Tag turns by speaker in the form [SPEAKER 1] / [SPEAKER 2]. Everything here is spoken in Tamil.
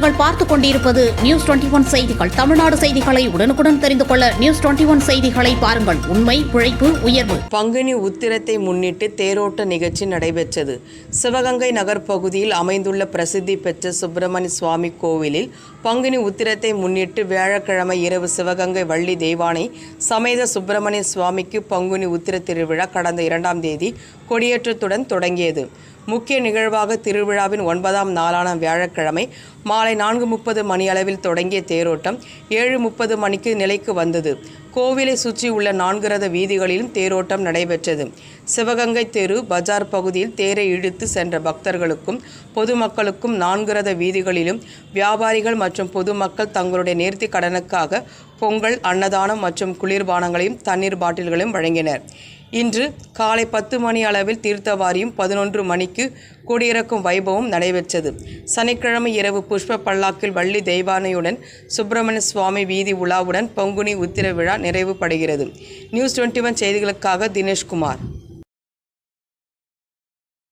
[SPEAKER 1] நீங்கள் பார்த்துக் கொண்டிருப்பது நியூஸ் 21 செய்திகள். தமிழ்நாடு செய்திகளை உடனுக்குடன் தெரிந்து கொள்ள நியூஸ் 21 செய்திகளை பாருங்கள். உண்மை, உழைப்பு, உயர்வு.
[SPEAKER 2] பங்குனி உத்திரத்தை முன்னிட்டு தேரோட்ட நிகழ்ச்சி நடைபெற்றது. சிவகங்கை நகர் பகுதியில் அமைந்துள்ள பிரசித்தி பெற்ற சுப்பிரமணிய சுவாமி கோவிலில் பங்குனி உத்திரத்தை முன்னிட்டு வியாழக்கிழமை இரவு சிவகங்கை வள்ளி தெய்வானை சமேத சுப்பிரமணிய சுவாமிக்கு பங்குனி உத்திர திருவிழா கடந்த 2ஆம் தேதி கொடியேற்றத்துடன் தொடங்கியது. முக்கிய நிகழ்வாக திருவிழாவின் 9ஆம் நாளான வியாழக்கிழமை மாலை 4:30 மணியளவில் தொடங்கிய தேரோட்டம் 7:30 மணிக்கு நிலைக்கு வந்தது. கோவிலை சுற்றி உள்ள 4 ரத வீதிகளிலும் தேரோட்டம் நடைபெற்றது. சிவகங்கை தெரு பஜார் பகுதியில் தேரை இழுத்து சென்ற பக்தர்களுக்கும் பொதுமக்களுக்கும் 4 ரத வீதிகளிலும் வியாபாரிகள் மற்றும் பொதுமக்கள் தங்களுடைய நேர்த்தி கடனுக்காக பொங்கல், அன்னதானம் மற்றும் குளிர்பானங்களையும் தண்ணீர் பாட்டில்களையும் வழங்கினர். இன்று காலை 10 மணி அளவில் தீர்த்தவாரியும் 11 மணிக்கு கொடியிறக்கும் வைபவம் நடைபெற்றது. சனிக்கிழமை இரவு புஷ்ப பல்லாக்கில் வள்ளி தெய்வானையுடன் சுப்பிரமணிய சுவாமி வீதி உலாவுடன் பங்குனி உத்திர விழா நிறைவு படுகிறது. நியூஸ் 21 செய்திகளுக்காக தினேஷ்குமார்.